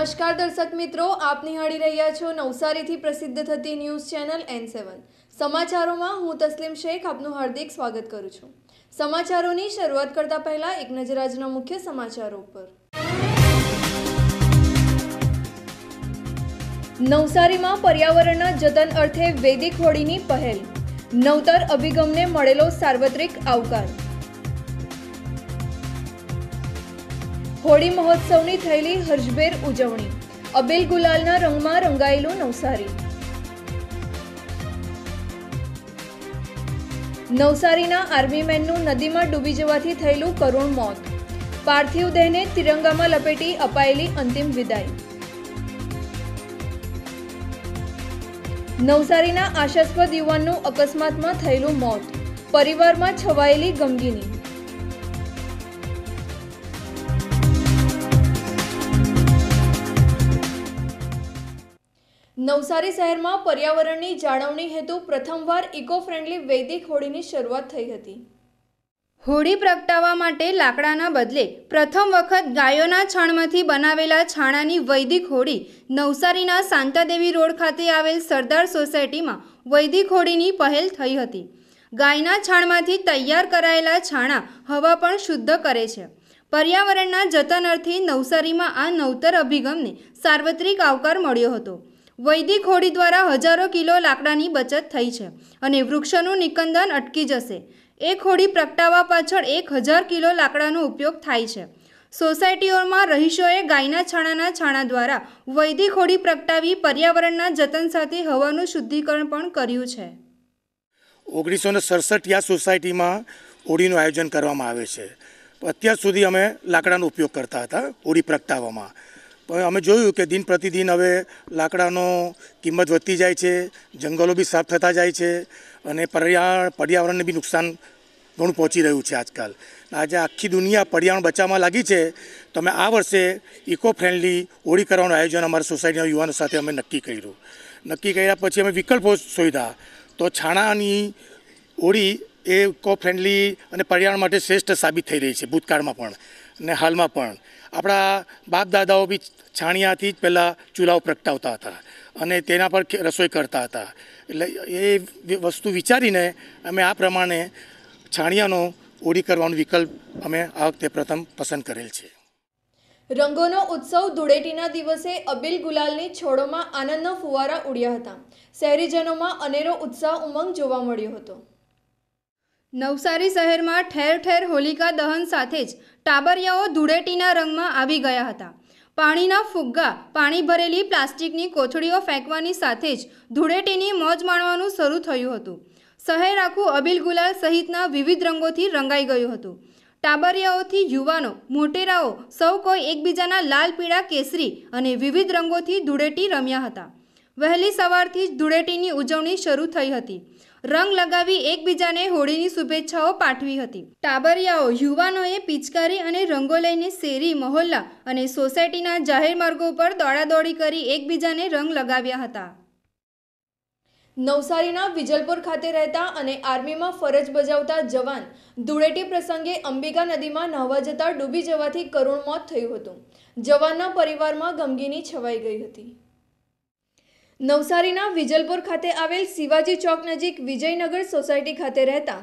નમસ્કાર દર્શક મિત્રો, આપ નિહાળી રહ્યા છો નવસારીથી પ્રસિદ્ધ થતી ન્યૂઝ ચેનલ N7 સમાચારોમાં હું તસ્લીમ શેખ આપનું હાર્દિક સ્વાગત કરું છું। સમાચારોની શરૂઆત કરતા પહેલા એક નજર આજના મુખ્ય સમાચારો પર। નવસારીમાં પર્યાવરણના જતન અર્થે વૈદિક હોળીની પહેલ, નવતર અભિગમને મળેલો સાર્વત્રિક આવકાર। હોળી મહોત્સવની થયેલી હર્ષભેર ઉજવણી, અબીલ ગુલાલના રંગમાં રંગાયેલું નવસારી। નવસારીના આર્મી મેનનું નદીમાં ડૂબી જવાથી થયેલું કરુણ મોત, પાર્થિવ દેહને તિરંગામાં લપેટી અપાયેલી અંતિમ વિદાય। નવસારીના આશાસ્પદ યુવાનનું અકસ્માતમાં થયેલું મોત, પરિવારમાં છવાયેલી ગમગીની। નવસારી શહેરમાં પર્યાવરણની જાળવણી હેતુ પ્રથમવાર ઇકો ફ્રેન્ડલી વૈદિક હોળીની શરૂઆત થઈ હતી। હોળી પ્રગટાવવા માટે લાકડાના બદલે પ્રથમ વખત ગાયોના છાણમાંથી બનાવેલા છાણાની વૈદિક હોળી નવસારીના શાંતાદેવી રોડ ખાતે આવેલ સરદાર સોસાયટીમાં વૈદિક હોળીની પહેલ થઈ હતી। ગાયના છાણમાંથી તૈયાર કરાયેલા છાણા હવા પણ શુદ્ધ કરે છે। પર્યાવરણના જતન અર્થે નવસારીમાં આ નવતર અભિગમને સાર્વત્રિક આવકાર મળ્યો હતો। વૈદિક હોળી દ્વારા હજારો કિલો લાકડાની બચત થઈ છે અને વૃક્ષોનું નિકંદન અટકી જશે। એક હોળી પ્રગટાવવા પાછળ 1000 કિલો લાકડાનો ઉપયોગ થાય છે। સોસાયટીઓમાં રહીશોએ ગાયના છાણા દ્વારા વૈદિક હોળી પ્રગટાવી પર્યાવરણના જતન સાથે હવાનું શુદ્ધિકરણ પણ કર્યું છે। 1967 આ સોસાયટીમાં હોળીનું આયોજન કરવામાં આવે છે। અત્યાર સુધી અમે લાકડાનો ઉપયોગ કરતા હતા હોળી પ્રગટાવવામાં, પણ અમે જોયું કે દિન પ્રતિદિન હવે લાકડાનો કિંમત વધતી જાય છે, જંગલો બી સાફ થતા જાય છે અને પર્યાવરણને બી નુકસાન ઘણું પહોંચી રહ્યું છે આજકાલ। આજે આખી દુનિયા પર્યાવરણ બચાવવા લાગી છે, તો અમે આ વર્ષે ઇકો ફ્રેન્ડલી હોળી કરવાનું આયોજન અમારા સોસાયટીના યુવાનો સાથે અમે નક્કી કર્યું। નક્કી કર્યા પછી અમે વિકલ્પો શોધ્યા, તો છાણાની હોળી એ ઇકો ફ્રેન્ડલી અને પર્યાવરણ માટે શ્રેષ્ઠ સાબિત થઈ રહી છે, ભૂતકાળમાં પણ અને હાલમાં પણ। આપણા બાપ દાદાઓ બી છાણિયાથી જ પહેલાં ચૂલાઓ પ્રગટાવતા હતા અને તેના પર રસોઈ કરતા હતા। એટલે એ વસ્તુ વિચારીને અમે આ પ્રમાણે છાણિયાનો હોળી કરવાનો વિકલ્પ અમે આ વખતે પ્રથમ પસંદ કરેલ છે। રંગોનો ઉત્સવ ધૂળેટીના દિવસે અબીલ ગુલાલની છોડોમાં આનંદના ફુવારા ઉડ્યા હતા। શહેરીજનોમાં અનેરો ઉત્સાહ ઉમંગ જોવા મળ્યો હતો। નવસારી શહેરમાં ઠેર ઠેર હોલિકા દહન સાથે જ ટાબરિયાઓ ધૂળેટીના રંગમાં આવી ગયા હતા। પાણીના ફુગ્ગા, પાણી ભરેલી પ્લાસ્ટિકની કોથળીઓ ફેંકવાની સાથે જ ધૂળેટીની મોજ માણવાનું શરૂ થયું હતું। શહેર આખું અબીલ ગુલાલ સહિતના વિવિધ રંગોથી રંગાઈ ગયું હતું। ટાબરિયાઓથી યુવાનો, મોટેરાઓ સૌ કોઈ એકબીજાના લાલ, પીળા, કેસરી અને વિવિધ રંગોથી ધૂળેટી રમ્યા હતા। વહેલી સવારથી જ ધૂળેટીની ઉજવણી શરૂ થઈ હતી। રંગ લગાવી એકબીજાને હોળીની શુભેચ્છાઓ પાઠવી હતી। ટાબરિયાઓ, યુવાનોએ પિચકારી અને રંગો લઈને શેરી, મહોલ્લા અને સોસાયટીના જાહેર માર્ગો પર દોડાદોડી કરી એકબીજાને રંગ લગાવ્યા હતા। નવસારીના વિજલપુર ખાતે રહેતા અને આર્મીમાં ફરજ બજાવતા જવાન ધૂળેટી પ્રસંગે અંબિકા નદીમાં નહાવા જતા ડૂબી જવાથી કરુણ મોત થયું હતું। જવાનના પરિવારમાં ગમગીની છવાઈ ગઈ હતી। નવસારીના વિજલપુર ખાતે આવેલ શિવાજી ચોક નજીક વિજયનગર સોસાયટી ખાતે રહેતા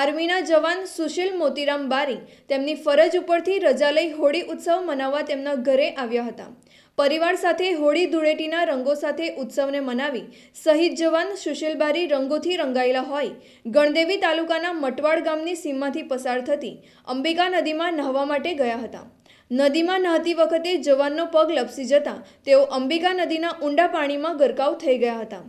આર્મીના જવાન સુશીલ મોતીરામ બારી તેમની ફરજ ઉપરથી રજા લઈ હોળી ઉત્સવ મનાવવા તેમના ઘરે આવ્યા હતા। પરિવાર સાથે હોળી ધૂળેટીના રંગો સાથે ઉત્સવને મનાવી શહીદ જવાન સુશીલ બારી રંગોથી રંગાયેલા હોય ગણદેવી તાલુકાના મટવાડ ગામની સીમમાંથી પસાર થતી અંબિકા નદીમાં નહાવા માટે ગયા હતા। નદીમાં નહાતી વખતે જવાનનો પગ લપસી જતા તેઓ અંબિકા નદીના ઊંડા પાણીમાં ગરકાવ થઈ ગયા હતા।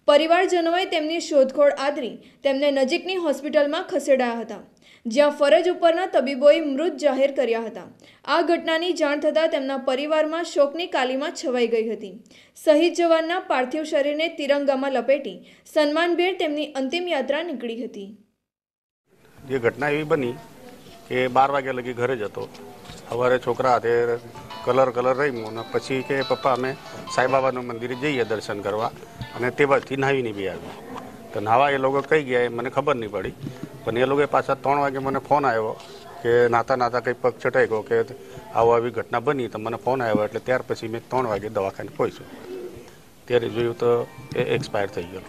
પરિવારજનોએ તેમની શોધખોળ આદરી તેમને નજીકની હોસ્પિટલમાં ખસેડાયા હતા, જ્યાં ફરજ ઉપરના તબીબોએ મૃત જાહેર કર્યા હતા। આ ઘટનાની જાણ થતાં તેમના પરિવારમાં શોકની કાલીમાં છવાઈ ગઈ હતી। શહીદ જવાનના પાર્થિવ શરીરને તિરંગામાં લપેટી સન્માનભેર તેમની અંતિમ યાત્રા નીકળી હતી। જે ઘટના એવી બની કે 12 વાગ્યા લગી ઘરે જ હતો। સવારે છોકરા હાથે કલર રમ્યો અને પછી કે પપ્પા અમે સાંઈબાબાનું મંદિરે જઈએ દર્શન કરવા, અને તે બાદથી નાહીને બી આવ્યા। તો નાહવા એ લોકો કઈ ગયા એ મને ખબર નહીં પડી, પણ એ લોકોએ પાછા 3 વાગે મને ફોન આવ્યો કે કે નાતા કંઈ પગ છટાઈ ગયો કે આવી ઘટના બની તો મને ફોન આવ્યો, એટલે ત્યાર પછી મેં 3 વાગે દવાખાને પહોંચ્યો. ત્યારે જોયું તો એ એક્સપાયર થઈ ગયો.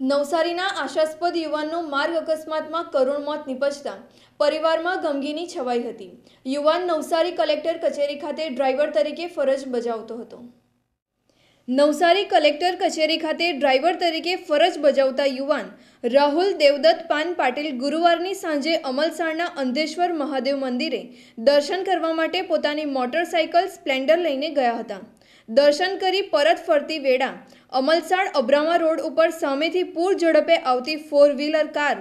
નવસારીના આશાસ્પદ યુવાનનું માર્ગ અકસ્માતમાં કરુણ મોત નિપજતા પરિવારમાં ગમગીની છવાઈ હતી. યુવાન નવસારી કલેક્ટર કચેરી ખાતે ડ્રાઈવર તરીકે ફરજ બજાવતો હતો. નવસારી કલેક્ટર કચેરી ખાતે ડ્રાઈવર તરીકે ફરજ બજાવતા યુવાન રાહુલ દેવદત્ત પાન પાટીલ ગુરુવારની સાંજે અમલસાડના અંધેશ્વર મહાદેવ મંદિરે દર્શન કરવા માટે પોતાની મોટરસાઇકલ સ્પ્લેન્ડર લઈને ગયા હતા. દર્શન કરી પરત ફરતી વેળા અમલસાડ અબ્રામા રોડ ઉપર સામેથી પૂર ઝડપે આવતી 4-વ્હીલર કાર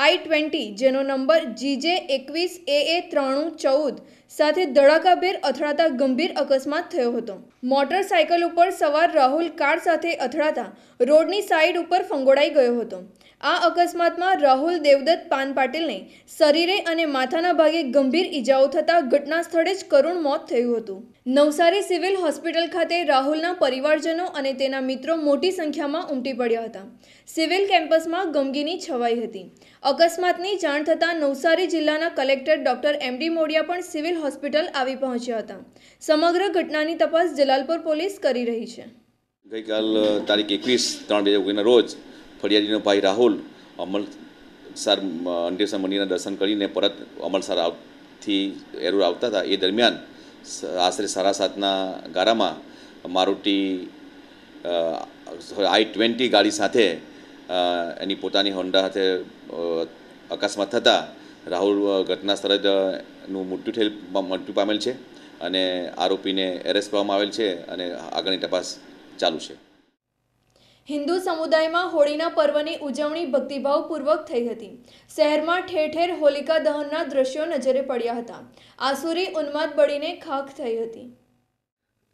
I-20 જેનો નંબર GJ21AA9314 સાથે ધડાકાભેર અથડાતા ગંભીર અકસ્માત થયો હતો. મોટરસાઇકલ ઉપર સવાર રાહુલ કાર સાથે અથડાતા રોડની સાઈડ ઉપર ફંગોળાઈ ગયો હતો. આ અકસ્માતમાં રાહુલ દેવદત્ત પાન પાટીલને શરીરે અને માથાના ભાગે ગંભીર ઈજાઓ થતાં ઘટના સ્થળે જ કરુણ મોત થયું હતું. નવસારી સિવિલ હોસ્પિટલ ખાતે રાહુલના પરિવારજનો અને તેના મિત્રો મોટી સંખ્યામાં ઉમટી પડ્યા હતા. સિવિલ કેમ્પસમાં ગમગીની છવાઈ હતી. અકસ્માતની જાણ થતાં નવસારી જિલ્લાના કલેક્ટર ડોક્ટર MD મોડિયા પણ સિવિલ હોસ્પિટલ આવી પહોંચ્યા હતા. સમગ્ર ઘટનાની તપાસ જલાલપુર પોલીસ કરી રહી છે. ગઈકાલ તારીખ 21/3/2019 રોજ ફરિયાદીનો ભાઈ રાહુલ અમલસાર અંધેશ્વર મંદિરના દર્શન કરીને પરત અમલસારથી એરોડ આવતા હતા. એ દરમિયાન આશરે 7:30ના ગાળામાં મારુતિ I-20 ગાડી સાથે એની પોતાની હોન્ડા સાથે અકસ્માત થતાં રાહુલ ઘટના સ્થળે જ મૃત્યુ પામેલ છે અને આરોપીને એરેસ્ટ કરવામાં આવેલ છે અને આગળની તપાસ ચાલુ છે. હિન્દુ સમુદાયમાં હોળીના પર્વની ઉજવણી ભક્તિભાવપૂર્વક થઈ હતી. શહેરમાં ઠેર ઠેર હોલિકા દહનના દ્રશ્યો નજરે પડ્યા હતા. આસુરી ઉન્માદ બળીને ખાખ થઈ હતી.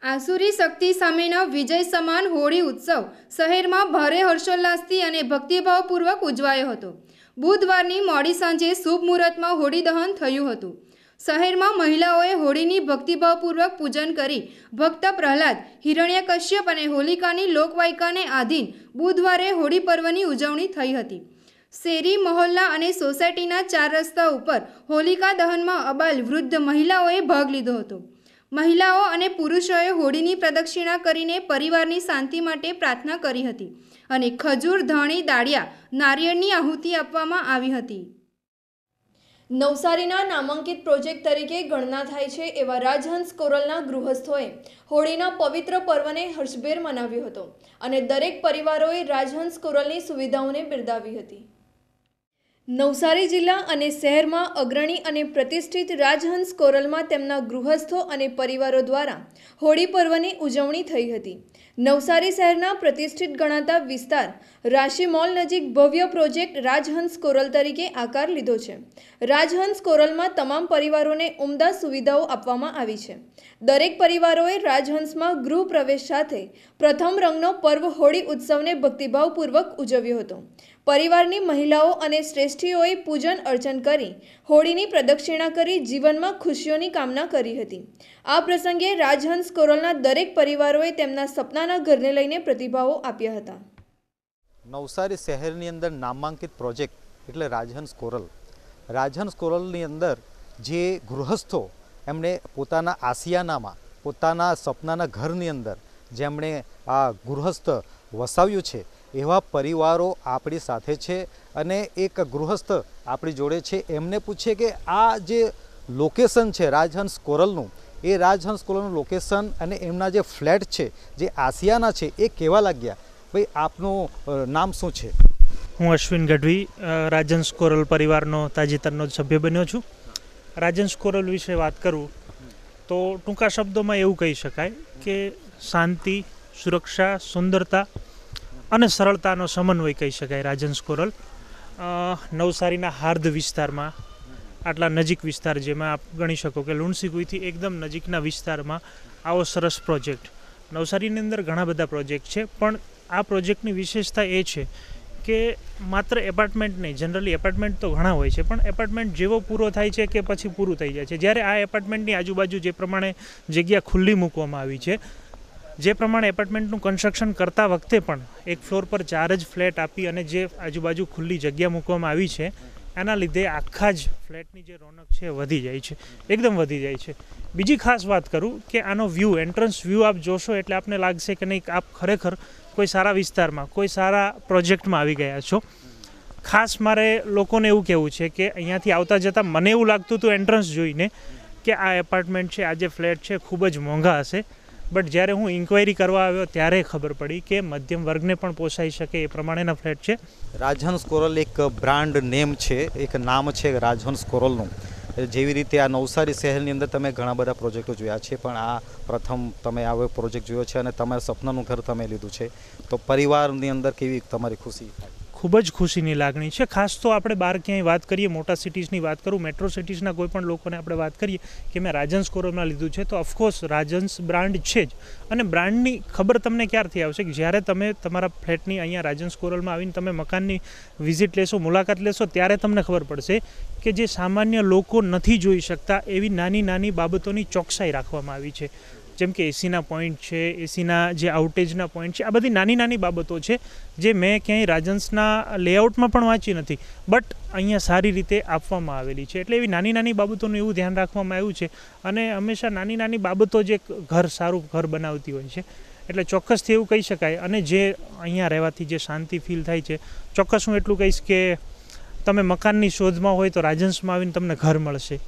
આસુરી શક્તિ સામેના વિજય સમાન હોળી ઉત્સવ શહેરમાં ભારે હર્ષોલ્લાસથી અને ભક્તિભાવપૂર્વક ઉજવાયો હતો. બુધવારની મોડી સાંજે શુભ મુહૂર્તમાં હોળી દહન થયું હતું. શહેરમાં મહિલાઓએ હોળીની ભક્તિભાવપૂર્વક પૂજન કરી ભક્ત પ્રહલાદ, હિરણ્યકશ્યપ અને હોલિકાની લોકવાયકાને આધીન બુધવારે હોળી પર્વની ઉજવણી થઈ હતી. શેરી, મહોલ્લા અને સોસાયટીના 4 રસ્તા ઉપર હોલિકા દહનમાં અબાલ વૃદ્ધ મહિલાઓએ ભાગ લીધો હતો. મહિલાઓ અને પુરુષોએ હોળીની પ્રદક્ષિણા કરીને પરિવારની શાંતિ માટે પ્રાર્થના કરી હતી અને ખજૂર, ધાણી, દાળિયા, નારિયેળની આહુતિ આપવામાં આવી હતી. નવસારીના નામાંકિત પ્રોજેક્ટ તરીકે ગણના થાય છે એવા રાજહંસ કોરલના ગૃહસ્થોએ હોળીના પવિત્ર પર્વને હર્ષભેર મનાવ્યો હતો અને દરેક પરિવારોએ રાજહંસ કોરલની સુવિધાઓને બિરદાવી હતી. નવસારી જિલ્લા અને શહેરમાં અગ્રણી અને પ્રતિષ્ઠિત રાજહંસ કોરલમાં તેમના ગૃહસ્થો અને પરિવારો દ્વારા હોળી પર્વની ઉજવણી થઈ હતી. નવસારી શહેરના પ્રતિષ્ઠિત ગણાતા વિસ્તાર રાશિ મોલ નજીક ભવ્ય પ્રોજેક્ટ રાજહંસ કોરલ તરીકે આકાર લીધો છે. રાજહંસ કોરલમાં તમામ પરિવારોને ઉમદા સુવિધાઓ આપવામાં આવી છે. દરેક પરિવારોએ રાજહંસમાં ગૃહ પ્રવેશ સાથે પ્રથમ રંગનો પર્વ હોળી ઉત્સવને ભક્તિભાવપૂર્વક ઉજવ્યો હતો. પરિવારની મહિલાઓ અને શ્રેષ્ઠીઓએ પૂજન અર્ચન કરી હોળીની પ્રદક્ષિણા કરી જીવનમાં ખુશીઓની કામના કરી હતી. આ પ્રસંગે રાજહંસ કોરલના દરેક પરિવારોએ તેમના સપનાના ઘરને લઈને પ્રતિભાવો આપ્યા હતા. નવસારી શહેરની અંદર નામાંકિત પ્રોજેક્ટ એટલે રાજહંસ કોરલ. રાજહંસ કોરલની અંદર જે ગૃહસ્થો એમણે પોતાના આસિયાનામાં પોતાના સપનાના ઘરની અંદર જેમણે આ ગૃહસ્થ વસાવ્યું છે એવા પરિવારો આપણી સાથે છે અને એક ગૃહસ્થ આપણી જોડે છે. એમને પૂછીએ કે આ જે લોકેશન છે રાજહંસ કોરલનું, એ રાજહંસ કોરલનું લોકેશન અને એમના જે ફ્લેટ છે, જે આસિયાના છે, એ કેવા લાગ્યા? ભાઈ, આપનું નામ શું છે? હું અશ્વિન ગઢવી, રાજહંસ કોરલ પરિવારનો તાજેતરનો સભ્ય બન્યો છું. રાજહંસ કોરલ વિશે વાત કરું તો ટૂંકા શબ્દોમાં એવું કહી શકાય કે શાંતિ, સુરક્ષા, સુંદરતા અને સરળતાનો સમન્વય કહી શકાય રાજહંસ કોરલ. નવસારીના હાર્દ વિસ્તારમાં, આટલા નજીક વિસ્તાર જેમાં આપ ગણી શકો કે લુણસીકુઈથી એકદમ નજીકના વિસ્તારમાં આવો સરસ પ્રોજેક્ટ. નવસારીની અંદર ઘણા બધા પ્રોજેક્ટ છે, પણ આ પ્રોજેક્ટની વિશેષતા એ છે કે માત્ર એપાર્ટમેન્ટ નહીં, જનરલી એપાર્ટમેન્ટ તો ઘણા હોય છે, પણ એપાર્ટમેન્ટ જેવો પૂરો થાય છે કે પછી પૂરું થઈ જાય છે. જ્યારે આ એપાર્ટમેન્ટની આજુબાજુ જે પ્રમાણે જગ્યા ખુલ્લી મૂકવામાં આવી છે, જે પ્રમાણે એપાર્ટમેન્ટનું કન્સ્ટ્રક્શન કરતા વખતે પણ એક ફ્લોર પર 4 જ ફ્લેટ આપી અને જે આજુબાજુ ખુલ્લી જગ્યા મૂકવામાં આવી છે, એના લીધે આખા જ ફ્લેટની જે રોનક છે વધી જાય છે, એકદમ વધી જાય છે. બીજી ખાસ વાત કરું કે આનો વ્યૂ, એન્ટ્રન્સ વ્યૂ આપ જોશો એટલે આપને લાગશે કે નહીં આપ ખરેખર કોઈ સારા વિસ્તારમાં, કોઈ સારા પ્રોજેક્ટમાં આવી ગયા છો. ખાસ મારે લોકોને એવું કહેવું છે કે અહીંયાથી આવતા જતાં મને એવું લાગતું હતું એન્ટ્રન્સ જોઈને કે આ એપાર્ટમેન્ટ છે, આ જે ફ્લેટ છે ખૂબ જ મોંઘા હશે, બટ જ્યારે હું ઇન્ક્વાયરી કરવા આવ્યો ત્યારે ખબર પડી કે મધ્યમ વર્ગને પણ પોસાઈ શકે એ પ્રમાણેના ફ્લેટ છે. રાજહંસ કોરલ એક બ્રાન્ડ નેમ છે, એક નામ છે રાજહંસ કોરલનું. જેવી રીતે આ નવસારી શહેરની અંદર તમે ઘણા બધા પ્રોજેક્ટો જોયા છે, પણ આ પ્રથમ તમે આવો પ્રોજેક્ટ જોયો છે અને તમારા સપનાનું ઘર તમે લીધું છે, તો પરિવારની અંદર કેવી તમારી ખુશી થાય? ખૂબ જ ખુશીની લાગણી છે. ખાસ તો આપણે બહાર ક્યાંય વાત કરીએ, મોટા સિટીઝની વાત કરું, મેટ્રો સિટીઝના કોઈ પણ લોકોને આપણે વાત કરીએ કે મેં રાજહંસ કોરલમાં લીધું છે, તો ઓફકોર્સ રાજહંસ બ્રાન્ડ છે જ. અને બ્રાન્ડની ખબર તમને ક્યારથી આવશે કે જ્યારે તમે તમારા ફ્લેટની અહીંયા રાજહંસ કોરલમાં આવીને તમે મકાનની વિઝિટ લેશો, મુલાકાત લેશો, ત્યારે તમને ખબર પડશે કે જે સામાન્ય લોકો નથી જોઈ શકતા એવી નાની નાની બાબતોની ચોકસાઈ રાખવામાં આવી છે. જેમ કે એસીના પોઈન્ટ છે, એસીના જે આઉટેજના પોઈન્ટ છે, આ બધી નાની નાની બાબતો છે જે મેં ક્યાંય રાજહંસના લેઆઉટમાં પણ વાંચી નથી, બટ અહીંયા સારી રીતે આપવામાં આવેલી છે. એટલે એવી નાની નાની બાબતોનું એવું ધ્યાન રાખવામાં આવ્યું છે. અને હંમેશા નાની નાની બાબતો જે ઘર સારું ઘર બનાવતી હોય છે. એટલે ચોક્કસથી એવું કહી શકાય. અને જે અહીંયા રહેવાથી જે શાંતિ ફીલ થાય છે, ચોક્કસ હું એટલું કહીશ કે તમે મકાનની શોધમાં હોય તો રાજહંસમાં આવીને તમને ઘર મળશે,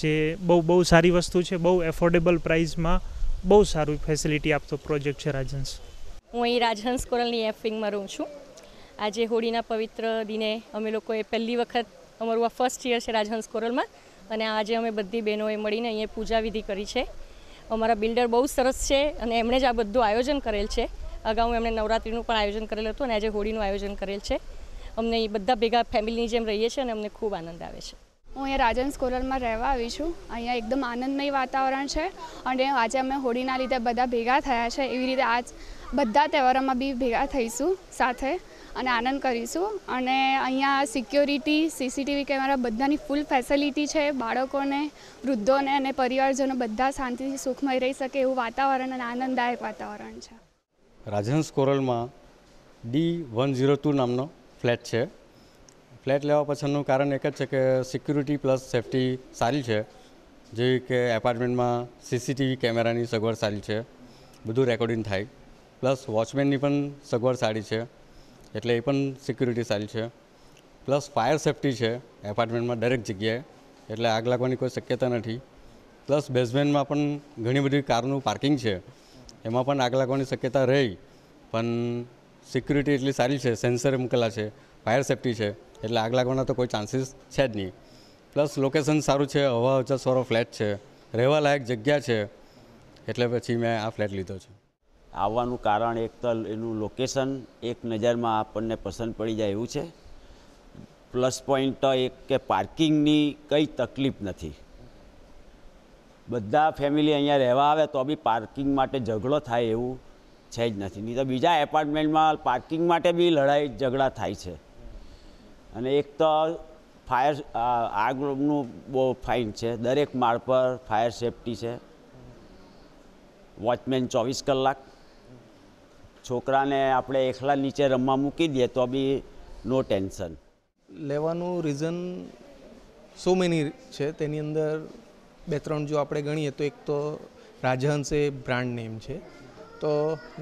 જે બહુ સારી વસ્તુ છે. બહુ એફોર્ડેબલ પ્રાઇસમાં બહુ સારું ફેસિલિટી આપતો પ્રોજેક્ટ છે રાજહંસ. હું અહીં રાજહંસ કોરલની એફ વિંગમાં રહું છું. આજે હોળીના પવિત્ર દિને અમે લોકોએ પહેલી વખત, અમારું આ ફર્સ્ટ યર છે રાજહંસ કોરલમાં, અને આજે અમે બધી બહેનોએ મળીને અહીંયા પૂજા વિધિ કરી છે. અમારા બિલ્ડર બહુ સરસ છે અને એમણે જ આ બધું આયોજન કરેલ છે. અગાઉ એમણે નવરાત્રિનું પણ આયોજન કરેલું હતું અને આજે હોળીનું આયોજન કરેલ છે. અમને બધા ભેગા ફેમિલીની જેમ રહીએ છીએ અને અમને ખૂબ આનંદ આવે છે. હું અહીંયા રાજહંસ કોરલમાં રહેવા આવી છું. અહીંયા એકદમ આનંદમય વાતાવરણ છે અને આજે અમે હોળીના લીધે બધા ભેગા થયા છે. એવી રીતે આજ બધા તહેવારોમાં બી ભેગા થઈશું સાથે અને આનંદ કરીશું. અને અહીંયા સિક્યોરિટી, સીસીટીવી કેમેરા બધાની ફૂલ ફેસિલિટી છે. બાળકોને, વૃદ્ધોને અને પરિવારજનો બધા શાંતિથી સુખમય રહી શકે એવું વાતાવરણ અને આનંદદાયક વાતાવરણ છે. રાજહંસ કોરલમાં D102 નામનો ફ્લેટ છે. ફ્લેટ લેવા પાછળનું કારણ એક જ છે કે સિક્યુરિટી પ્લસ સેફટી સારી છે. જેવી કે એપાર્ટમેન્ટમાં સીસીટીવી કેમેરાની સગવડ સારી છે, બધું રેકોર્ડિંગ થાય, પ્લસ વોચમેનની પણ સગવડ સારી છે, એટલે એ પણ સિક્યુરિટી સારી છે. પ્લસ ફાયર સેફટી છે એપાર્ટમેન્ટમાં દરેક જગ્યાએ, એટલે આગ લાગવાની કોઈ શક્યતા નથી. પ્લસ બેઝમેન્ટમાં પણ ઘણી બધી કારનું પાર્કિંગ છે, એમાં પણ આગ લાગવાની શક્યતા રહી, પણ સિક્યુરિટી એટલી સારી છે, સેન્સર મૂકેલા છે, ફાયર સેફટી છે, એટલે આગ લાગવાના તો કોઈ ચાન્સીસ છે જ નહીં. પ્લસ લોકેશન સારું છે, હવા અવચસવાળો ફ્લેટ છે, રહેવા લાયક જગ્યા છે, એટલે પછી મેં આ ફ્લેટ લીધો છે. આવવાનું કારણ એક તો એનું લોકેશન એક નજરમાં આપણને પસંદ પડી જાય એવું છે. પ્લસ પોઈન્ટ તો એક કે પાર્કિંગની કંઈ તકલીફ નથી. બધા ફેમિલી અહીંયા રહેવા આવે તો બી પાર્કિંગ માટે ઝઘડો થાય એવું છે જ નથી. નહીં તો બીજા એપાર્ટમેન્ટમાં પાર્કિંગ માટે બી લડાઈ ઝઘડા થાય છે. અને એક તો ફાયર આગનું બહુ ફાઇન છે, દરેક માળ પર ફાયર સેફટી છે, વોચમેન 24 કલાક. છોકરાને આપણે એકલા નીચે રમવા મૂકી દઈએ તો બી નો ટેન્શન. લેવાનું રીઝન સો મેની છે. તેની અંદર 2-3 જો આપણે ગણીએ તો એક તો રાજહંસ એ બ્રાન્ડ નેમ છે, તો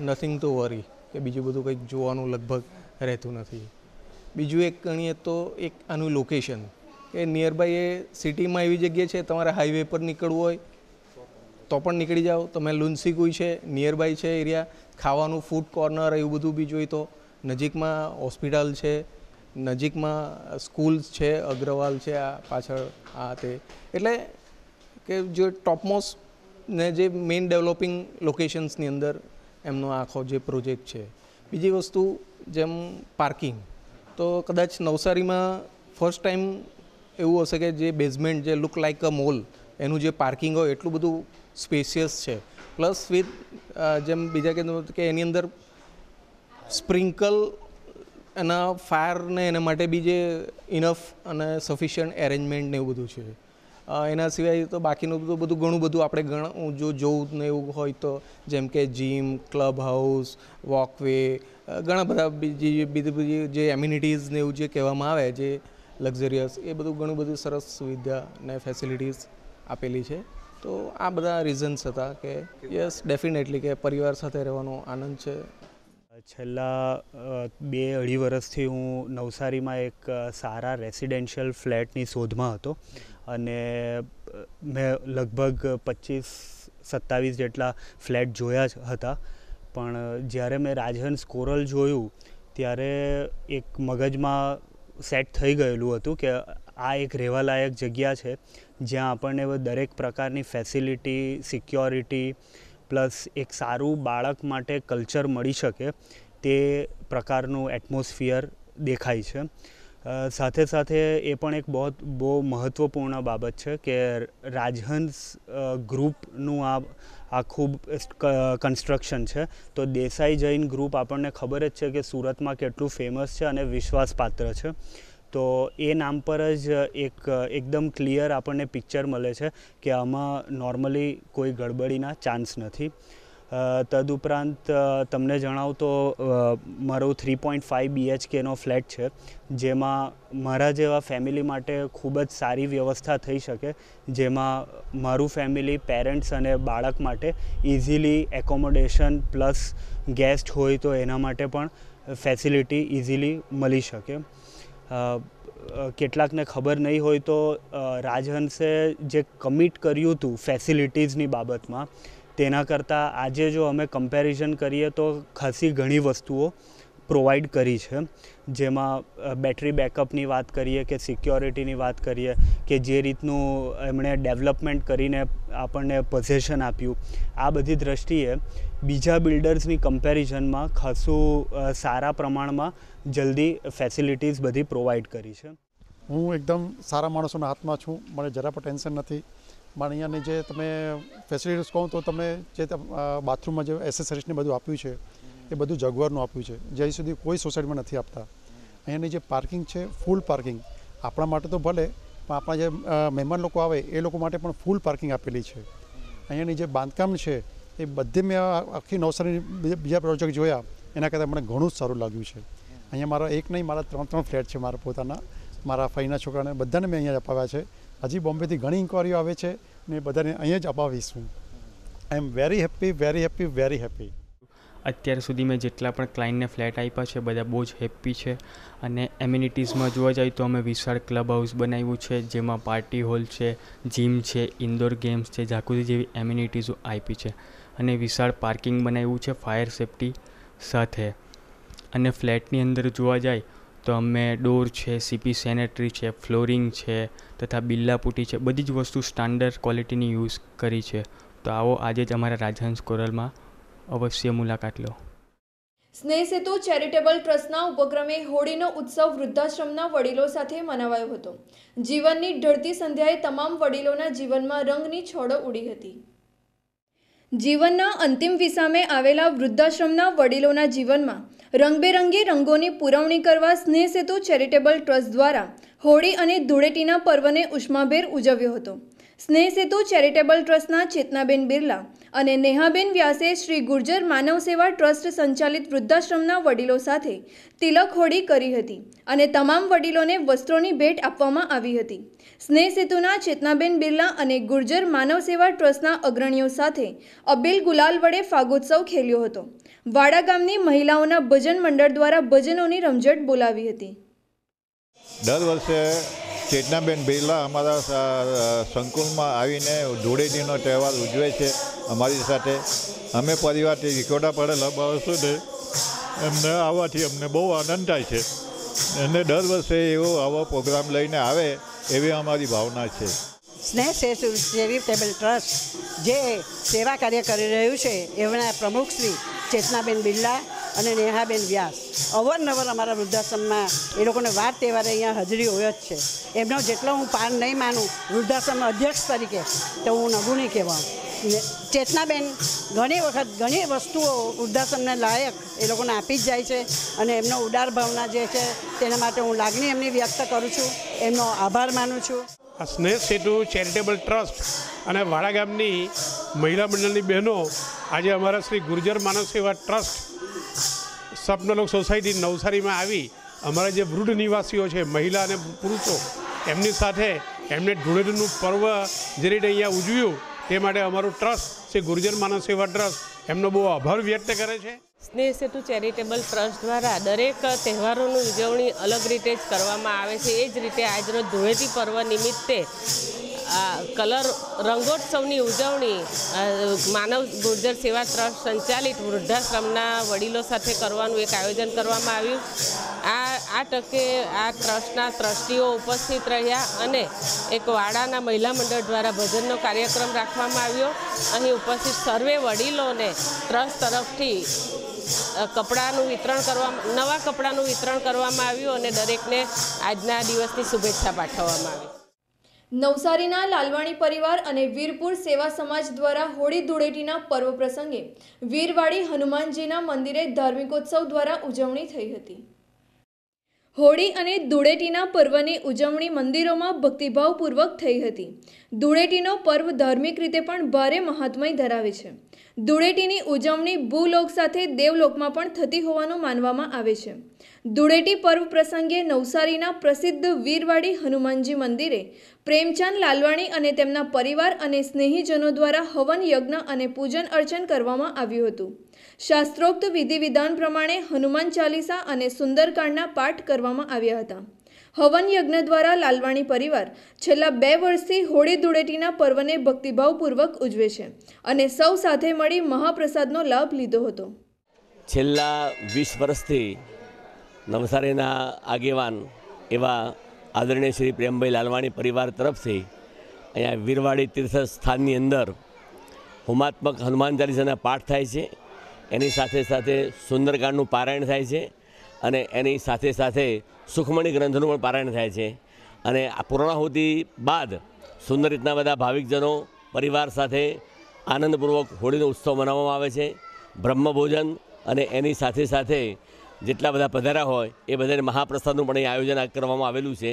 નથિંગ ટુ વરી કે બીજું બધું કંઈક જોવાનું લગભગ રહેતું નથી. બીજું એક ગણીએ તો એક આનું લોકેશન કે નિયર બાય એ સિટીમાં એવી જગ્યા છે, તમારે હાઈવે પર નીકળવું હોય તો પણ નીકળી જાઓ. તમે લુન્સીકુઈ છે, નિયર બાય છે એરિયા, ખાવાનું ફૂડ કોર્નર એવું બધું બી જોઈએ તો નજીકમાં હોસ્પિટલ છે, નજીકમાં સ્કૂલ્સ છે, અગ્રવાલ છે આ પાછળ આ તે, એટલે કે જે ટોપમોસ્ટ ને જે મેઇન ડેવલપિંગ લોકેશન્સની અંદર એમનો આખો જે પ્રોજેક્ટ છે. બીજી વસ્તુ જેમ પાર્કિંગ, તો કદાચ નવસારીમાં ફર્સ્ટ ટાઈમ એવું હશે કે જે બેઝમેન્ટ જે લુક લાઇક અ મોલ એનું જે પાર્કિંગ હોય એટલું બધું સ્પેશિયસ છે. પ્લસ વિથ જેમ બીજા કે એની અંદર સ્પ્રિંકલ એના ફાયરને એના માટે બી જે ઇનફ અને સફિશિયન્ટ એરેન્જમેન્ટ ને એવું બધું છે. એના સિવાય તો બાકીનું બધું ઘણું બધું આપણે જો જોવું ને એવું હોય તો જેમ કે જીમ, ક્લબ હાઉસ, વોકવે, ઘણા બધા બીજી જે એમ્યુનિટીઝ ને એવું જે કહેવામાં આવે જે લક્ઝરિયસ, એ બધું ઘણું બધું સરસ સુવિધા ને ફેસિલિટીઝ આપેલી છે. તો આ બધા રીઝન્સ હતા કે યસ ડેફિનેટલી કે પરિવાર સાથે રહેવાનો આનંદ છે. છેલ્લા 2-2.5 વર્ષથી હું નવસારીમાં એક સારા રેસિડેન્શિયલ ફ્લેટની શોધમાં હતો અને મેં લગભગ 25-27 જેટલા ફ્લેટ જોયા હતા. પણ જ્યારે મેં રાજહંસ કોરલ જોયું ત્યારે એક મગજમાં સેટ થઈ ગયેલું હતું કે આ એક રહેવાલાયક જગ્યા છે જ્યાં આપણને દરેક પ્રકારની ફેસિલિટી, સિક્યોરિટી પ્લસ એક સારું બાળક માટે કલ્ચર મળી શકે તે પ્રકારનું એટમોસ્ફિયર દેખાય છે. સાથે સાથે એ પણ એક બહુ મહત્ત્વપૂર્ણ બાબત છે કે રાજહંસ ગ્રુપનું આ ખૂબ કન્સ્ટ્રક્શન છે. તો દેસાઈ જૈન ગ્રુપ આપણને ખબર જ છે કે સુરતમાં કેટલું ફેમસ છે અને વિશ્વાસપાત્ર છે. તો એ નામ પર જ એકદમ ક્લિયર આપણને પિક્ચર મળે છે કે આમાં નોર્મલી કોઈ ગડબડીના ચાન્સ નથી. તદુપરાંત તમને જણાવું તો મારો 3.5 BHKનો ફ્લેટ છે જેમાં મારા જેવા ફેમિલી માટે ખૂબ જ સારી વ્યવસ્થા થઈ શકે, જેમાં મારું ફેમિલી, પેરેન્ટ્સ અને બાળક માટે ઇઝીલી એકોમોડેશન પ્લસ ગેસ્ટ હોય તો એના માટે પણ ફેસિલિટી ઇઝીલી મળી શકે. કેટલાકને ખબર નહીં હોય તો રાજહંસે જે કમિટ કર્યું હતું ફેસિલિટીઝની બાબતમાં તેના કરતાં આજે જો અમે કમ્પેરિઝન કરીએ તો ખાસી ઘણી વસ્તુઓ પ્રોવાઈડ કરી છે. જેમાં બેટરી બેકઅપની વાત કરીએ કે સિક્યોરિટીની વાત કરીએ કે જે રીતનું એમણે ડેવલપમેન્ટ કરીને આપણને પોઝેશન આપ્યું, આ બધી દ્રષ્ટિએ બીજા બિલ્ડર્સની કમ્પેરિઝનમાં ખાસું સારા પ્રમાણમાં જલ્દી ફેસિલિટીઝ બધી પ્રોવાઈડ કરી છે. હું એકદમ સારા માણસોના હાથમાં છું, મને જરા પણ ટેન્શન નથી. મારે અહીંયાની જે તમે ફેસિલિટીઝ કહું તો તમે જે બાથરૂમમાં જે એસેસરીઝને બધું આપ્યું છે એ બધું જગવારનું આપ્યું છે, જ્યાં સુધી કોઈ સોસાયટીમાં નથી આપતા. અહીંયાની જે પાર્કિંગ છે ફૂલ પાર્કિંગ, આપણા માટે તો ભલે પણ આપણા જે મહેમાન લોકો આવે એ લોકો માટે પણ ફૂલ પાર્કિંગ આપેલી છે. અહીંયાની જે બાંધકામ છે એ બધે મેં આખી નવસારી બીજા પ્રોજેક્ટ જોયા એના કરતાં મને ઘણું જ સારું લાગ્યું છે. અહીંયા મારા એક નહીં, મારા 3 ફ્લેટ છે મારા પોતાના, મારા ફઈના છોકરાને બધાને મેં અહીંયા જ અપાવ્યા છે. હજી બોમ્બેથી ઘણી ઇન્ક્વાયરીઓ આવે છે ને બધાને અહીંયા જ અપાવીશું. I am very happy, very happy, very happy. અત્યાર સુધી મેં જેટલા પણ ક્લાયન્ટને ફ્લેટ આપ્યા છે બધા બહુ જ હેપી છે. અને એમ્યુનિટીઝમાં જોવા જાય તો અમે વિશાળ ક્લબ હાઉસ બનાવ્યું છે જેમાં પાર્ટી હોલ છે, જીમ છે, ઇન્ડોર ગેમ્સ છે, જાકુઝી જેવી એમ્યુનિટીઝો આપી છે. અને વિશાળ પાર્કિંગ બનાવ્યું છે ફાયર સેફ્ટી સાથે. અને ફ્લેટની અંદર જોવા જાય તો અમે ડોર છે, સીપી સેનેટરી છે, ફ્લોરિંગ છે તથા બિલ્લાપુટી છે, બધી જ વસ્તુ સ્ટાન્ડર્ડ ક્વોલિટીની યુઝ કરી છે. તો આવો આજે જ અમારા રાજહંસ કોરલમાં અવશ્ય મુલાકાત લો. સ્નેહ સેતુ ચેરિટેબલ ટ્રસ્ટના ઉપક્રમે હોળીનો ઉત્સવ વૃદ્ધાશ્રમના વડીલો સાથે મનાવાયો હતો. જીવનની ઢળતી સંધ્યાએ તમામ વડીલોના જીવનમાં રંગની છોડો ઉડી હતી. જીવનના અંતિમ વિસામે આવેલા વૃદ્ધાશ્રમના વડીલોના જીવનમાં રંગબેરંગી રંગોની પુરવણી કરવા સ્નેહ સેતુ ચેરિટેબલ ટ્રસ્ટ દ્વારા હોળી અને ધૂળેટીના પર્વને ઉષ્માભેર ઉજવ્યો હતો. સ્નેહ સેતુ ચેરિટેબલ ટ્રસ્ટના ચેતનાબેન બિરલા અને નેહાબેન વ્યાસે શ્રી ગુર્જર માનવ સેવા ટ્રસ્ટ સંચાલિત વૃદ્ધાશ્રમના વડીલો સાથે તિલક હોળી કરી હતી અને તમામ વડીલોને વસ્ત્રોની ભેટ આપવામાં આવી હતી. સ્નેહ સેતુના ચેતનાબેન બિરલા અને ગુર્જર માનવ સેવા ટ્રસ્ટના અગ્રણીઓ સાથે અબીલ ગુલાલ વડે ફાગોત્સવ ખેલ્યો હતો. વાડા ગામની મહિલાઓના ભજન મંડળ દ્વારા ભજનોની રમઝટ બોલાવી હતી. દર વર્ષે ચેતનાબેન બિરલા અમારા સંકુલમાં આવીને ધૂળેટીનો તહેવાર ઉજવે છે અમારી સાથે. અમે પરિવારથી વિખોટા પડેલા માણસો ને એમને આવવાથી અમને બહુ આનંદ થાય છે અને દર વર્ષે એવો આવો પ્રોગ્રામ લઈને આવે એવી અમારી ભાવના છે. સ્નેહ સેતુ ચેરિટેબલ ટ્રસ્ટ જે સેવા કાર્ય કરી રહ્યું છે એમના પ્રમુખ શ્રી ચેતનાબેન બિરલા અને નેહાબેન વ્યાસ અવારનવાર અમારા વૃદ્ધાશ્રમમાં એ લોકોને વાર તહેવારે અહીંયા હાજરી હોય જ છે. એમનો જેટલો હું પાર નહીં માનું વૃદ્ધાશ્રમના અધ્યક્ષ તરીકે તો હું નગું નહીં કહેવા. ચેતનાબેન ઘણી વખત ઘણી વસ્તુઓ વૃદ્ધાશ્રમને લાયક એ લોકોને આપી જ જાય છે અને એમનો ઉદાર ભાવના જે છે તેના માટે હું લાગણી એમની વ્યક્ત કરું છું, એમનો આભાર માનું છું. આ સ્નેહ સેતુ ચેરિટેબલ ટ્રસ્ટ અને વાડા ગામની મહિલા મંડળની બહેનો આજે અમારા શ્રી ગુર્જર માનવ સેવા ટ્રસ્ટ સ્વપ્નલોક સોસાયટી નવસારીમાં આવી અમારા જે વૃદ્ધ નિવાસીઓ છે, મહિલા અને પુરુષો, એમની સાથે એમને ધૂળેટીનું પર્વ જે રીતે અહીંયા ઉજવ્યું તે માટે અમારું ટ્રસ્ટ શ્રી ગુર્જર માનવ સેવા ટ્રસ્ટ એમનો બહુ આભાર વ્યક્ત કરે છે. સ્નેહ સેતુ ચેરિટેબલ ટ્રસ્ટ દ્વારા દરેક તહેવારોની ઉજવણી અલગ રીતે જ કરવામાં આવે છે. એ જ રીતે આજનો ધૂળેટી પર્વ નિમિત્તે રંગોત્સવની ઉજવણી માનવ ગુર્જર સેવા ટ્રસ્ટ સંચાલિત વૃદ્ધાશ્રમના વડીલો સાથે કરવાનું એક આયોજન કરવામાં આવ્યું. આ તકે આ ટ્રસ્ટના ટ્રસ્ટીઓ ઉપસ્થિત રહ્યા અને એક વાડાના મહિલા મંડળ દ્વારા ભજનનો કાર્યક્રમ રાખવામાં આવ્યો. અહીં ઉપસ્થિત સર્વે વડીલોને ટ્રસ્ટ તરફથી નવા કપડાનું વિતરણ કરવામાં આવ્યું અને દરેકને આજના દિવસની શુભેચ્છા પાઠવવામાં આવી. નવસારીના લાલવાણી પરિવાર અને વીરપુર સેવા સમાજ દ્વારા હોળી ધૂળેટીના પર્વ પ્રસંગે વીરવાડી હનુમાનજીના મંદિરે ધાર્મિકોત્સવ દ્વારા ઉજવણી થઈ હતી. હોળી અને ધૂળેટીના પર્વની ઉજવણી મંદિરોમાં ભક્તિભાવપૂર્વક થઈ હતી. ધૂળેટીનો પર્વ ધાર્મિક રીતે પણ ભારે મહાત્મય ધરાવે છે. ધૂળેટીની ઉજવણી ભૂલોક સાથે દેવલોકમાં પણ થતી હોવાનું માનવામાં આવે છે. ધૂળેટી પર્વ પ્રસંગે નવસારીના પ્રસિદ્ધ વીરવાડી હનુમાનજી મંદિરે પ્રેમચંદ લાલવાણી અને તેમના પરિવાર અને સ્નેહીજનો દ્વારા હવન યજ્ઞ અને પૂજન અર્ચન કરવામાં આવ્યું હતું. શાસ્ત્રોક્ત વિધિ વિધાન પ્રમાણે હનુમાન ચાલીસા અને સુંદરકાંડના પાઠ કરવામાં આવ્યા હતા. હવન યજ્ઞ દ્વારા લાલવાણી પરિવાર છેલ્લા 2 વર્ષથી હોળી ધૂળેટીના પર્વને ભક્તિભાવપૂર્વક ઉજવે છે અને સૌ સાથે મળી મહાપ્રસાદનો લાભ લીધો હતો. છેલ્લા 20 વર્ષથી નવસારીના આગેવાન એવા આદરણીય શ્રી પ્રેમભાઈ લાલવાણી પરિવાર તરફથી અહીંયા વીરવાડી તીર્થ સ્થાનની અંદર હોમાત્મક હનુમાન ચાલીસાના પાઠ થાય છે. એની સાથે સાથે સુંદરકાંડનું પારાયણ થાય છે અને એની સાથે સાથે સુખમણી ગ્રંથનું પણ પારાયણ થાય છે. અને આ પૂર્ણાહુતિ બાદ સુંદર રીતના બધા ભાવિકજનો પરિવાર સાથે આનંદપૂર્વક હોળીનો ઉત્સવ મનાવવામાં આવે છે. બ્રહ્મભોજન અને એની સાથે સાથે જેટલા બધા પધાર્યા હોય એ બધાને મહાપ્રસાદનું પણ અહીં આયોજન કરવામાં આવેલું છે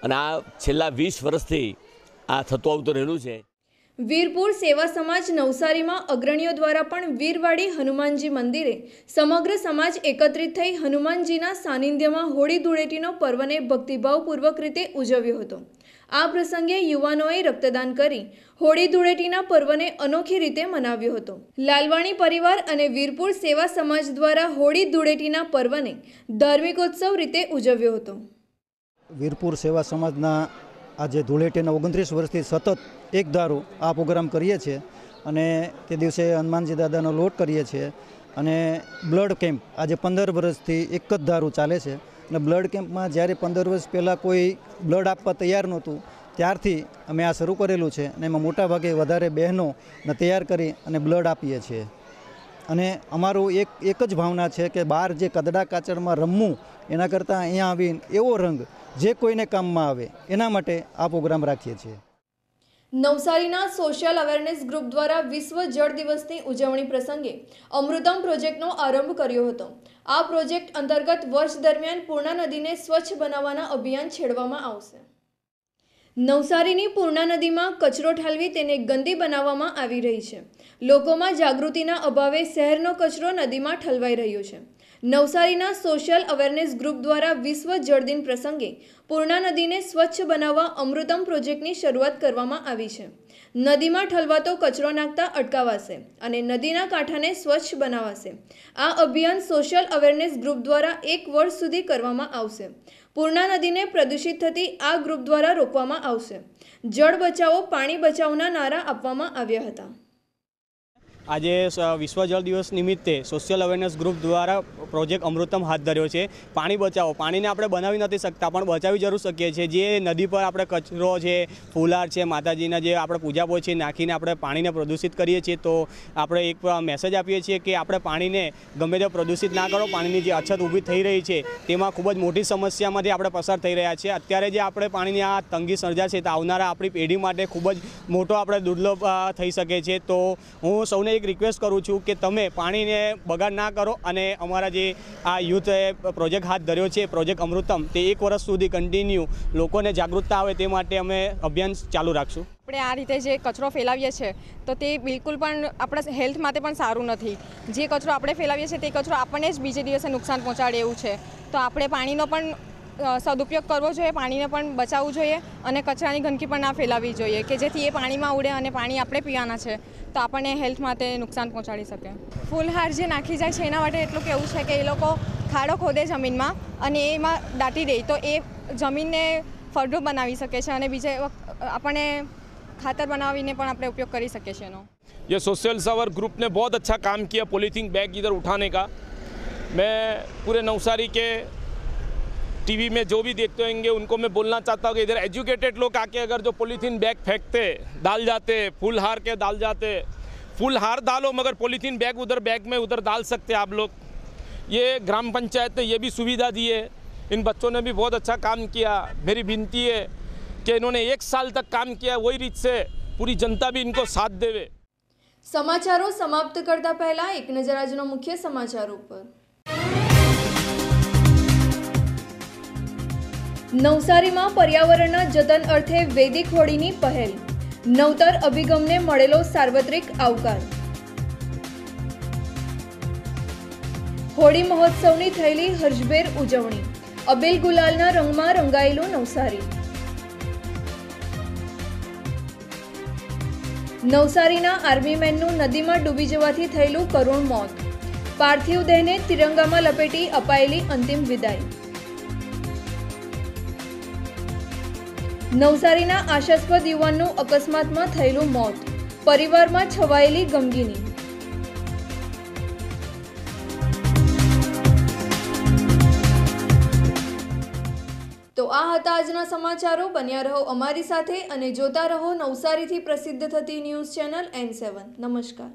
અને આ છેલ્લા 20 વર્ષથી આ થતું આવતું રહેલું છે. વીરપુર સેવા સમાજ નવસારીમાં અગ્રણીઓ દ્વારા પણ વીરવાડી હનુમાનજી મંદિરે સમગ્ર સમાજ એકત્રિત થઈ હનુમાનજીના સાનિધ્યમાં હોળી ધૂળેટીનો પર્વને ભક્તિભાવપૂર્વક રીતે ઉજવ્યો હતો. આ પ્રસંગે યુવાનોએ રક્તદાન કરી હોળી ધૂળેટીના પર્વને અનોખી રીતે મનાવ્યો હતો. લાલવાણી પરિવાર અને વીરપુર સેવા સમાજ દ્વારા હોળી ધૂળેટીના પર્વને ધાર્મિકોત્સવ રીતે ઉજવ્યો હતો. વીરપુર સેવા સમાજના આજે ધૂળેટીના 29 વર્ષથી સતત એક ધારું આ પ્રોગ્રામ કરીએ છીએ અને તે દિવસે હનુમાનજી દાદાનો લોટ કરીએ છીએ અને બ્લડ કેમ્પ આજે 15 વર્ષથી એક જ ધારું ચાલે છે. અને બ્લડ કેમ્પમાં જ્યારે 15 વર્ષ પહેલાં કોઈ બ્લડ આપવા તૈયાર નહોતું ત્યારથી અમે આ શરૂ કરેલું છે અને એમાં મોટાભાગે વધારે બહેનોને તૈયાર કરી અને બ્લડ આપીએ છીએ. અને અમારું એક જ ભાવના છે કે બહાર જે કદડા કાચરમાં રમવું એના કરતાં અહીંયા આવીને એવો રંગ જે કોઈને કામમાં આવે એના માટે આ પ્રોગ્રામ રાખીએ છીએ. નવસારીના સોશિયલ અવેરનેસ ગ્રુપ દ્વારા વિશ્વ જળ દિવસની ઉજવણી પ્રસંગે અમૃતમ પ્રોજેક્ટનો આરંભ કર્યો હતો. આ પ્રોજેક્ટ અંતર્ગત વર્ષ દરમિયાન પૂર્ણા નદીને સ્વચ્છ બનાવવાના અભિયાન છેડવામાં આવશે. નવસારીની પૂર્ણા નદીમાં કચરો ઠાલવી તેને ગંદી બનાવવામાં આવી રહી છે. લોકોમાં જાગૃતિના અભાવે શહેરનો કચરો નદીમાં ઠલવાઈ રહ્યો છે. નવસારીના સોશિયલ અવેરનેસ ગ્રુપ દ્વારા વિશ્વ જળ દિન પ્રસંગે પૂર્ણા નદીને સ્વચ્છ બનાવવા અમૃતમ પ્રોજેક્ટની શરૂઆત કરવામાં આવી છે. નદીમાં ઠલવાતો કચરો નાખતા અટકાવાશે અને નદીના કાંઠાને સ્વચ્છ બનાવાશે. આ અભિયાન સોશિયલ અવેરનેસ ગ્રુપ દ્વારા 1 વર્ષ સુધી કરવામાં આવશે. પૂર્ણા નદીને પ્રદૂષિત થતી આ ગ્રુપ દ્વારા રોકવામાં આવશે. જળ બચાવો પાણી બચાવોના નારા આપવામાં આવ્યા હતા. આજે વિશ્વ જળ દિવસ નિમિત્તે સોશિયલ અવેરનેસ ગ્રુપ દ્વારા પ્રોજેક્ટ અમૃતમ હાથ ધર્યો છે. પાણી બચાવો, પાણીને આપણે બનાવી નથી શકતા પણ બચાવી જરૂર શકીએ છીએ. જે નદી પર આપણે કચરો છે, ફૂલાર છે, માતાજીના જે આપણે પૂજા પોછ છે નાખીને આપણે પાણીને પ્રદૂષિત કરીએ છીએ તો આપણે એક મેસેજ આપીએ છીએ કે આપણે પાણીને ગમે તે પ્રદૂષિત ના કરો. પાણીની જે અછત ઊભી થઈ રહી છે તેમાં ખૂબ જ મોટી સમસ્યામાંથી આપણે પસાર થઈ રહ્યા છીએ. અત્યારે જે આપણે પાણીની આ તંગી સર્જાશે તો આવનારા આપણી પેઢી માટે ખૂબ જ મોટો આપણે દુર્લભ થઈ શકે છે. તો હું સૌને એક રિક્વેસ્ટ કરું છું કે તમે પાણીને બગાડ ના કરો અને અમારા જે આ યુથે પ્રોજેક્ટ હાથ ધર્યો છે પ્રોજેક્ટ અમૃતમ તે 1 વર્ષ સુધી કન્ટિન્યુ લોકોને જાગૃતતા આવે તે માટે અમે અભિયાન ચાલુ રાખશું. આપણે આ રીતે જે કચરો ફેલાવીએ છીએ તો તે બિલકુલ પણ આપણા હેલ્થ માટે પણ સારું નથી. જે કચરો આપણે ફેલાવીએ છીએ તે કચરો આપણને જ બીજે દિવસે નુકસાન પહોંચાડે એવું છે. તો આપણે પાણીનો પણ સદુપયોગ કરવો જોઈએ, પાણીને પણ બચાવવું જોઈએ અને કચરાની ગંદકી પણ ના ફેલાવવી જોઈએ કે જેથી એ પાણીમાં ઉડે અને પાણી આપણે પીવાના છે તો આપણને હેલ્થ માટે નુકસાન પહોંચાડી શકે. ફૂલહાર જે નાખી જાય છે એના માટે એટલું કહેવું છે કે એ લોકો ખાડો ખોદે જમીનમાં અને એમાં દાટી દે તો એ જમીનને ફળદ્રુપ બનાવી શકે છે અને બીજે આપણને खातर बनावीने पण આપણે उपयोग કરી શકીએ છીએ. ये सोशल सर्वर ग्रुप ने बहुत अच्छा काम किया पॉलीथीन बैग इधर उठाने का. मैं पूरे नवसारी के टीवी में जो भी देखते होंगे उनको मैं बोलना चाहता हूँ कि इधर एजुकेटेड लोग आके अगर जो पॉलीथीन बैग फेंकते डाल जाते, फूल हार के डाल जाते, फूल हार डालो मगर पॉलीथीन बैग उधर बैग में उधर डाल सकते आप लोग. ये ग्राम पंचायत ने ये भी सुविधा दी है. इन बच्चों ने भी बहुत अच्छा काम किया. मेरी विनती है कि इन्होंने 1 साल तक काम किया, वही रीत से पूरी जनता भी इनको साथ देवे. समाचारों समाप्त करता पहला एक नजर આજના મુખ્ય સમાચારો પર. નવસારીમાં પર્યાવરણના જતન અર્થે વૈદિક હોળીની પહેલ. નવતર અભિગમને મળેલો સાર્વત્રિક આવકાર. હોળી મહોત્સવની થયેલી હર્ષભેર ઉજવણી. અબીલ ગુલાલના રંગમાં રંગાયેલું નવસારી. નવસારીના આર્મી મેનનું નદીમાં ડૂબી જવાથી થયેલું કરુણ મોત. પાર્થિવ દેહને તિરંગામાં લપેટી અપાયેલી અંતિમ વિદાય. નવસારીના આશાસ્પદ યુવાનનું અકસ્માતમાં થયેલું મોત. પરિવારમાં છવાયેલી ગમગીની. તો આ હતા આજના સમાચારો. બન્યા રહો અમારી સાથે અને જોતા રહો નવસારીથી પ્રસિદ્ધ થતી ન્યૂઝ ચેનલ N7. નમસ્કાર.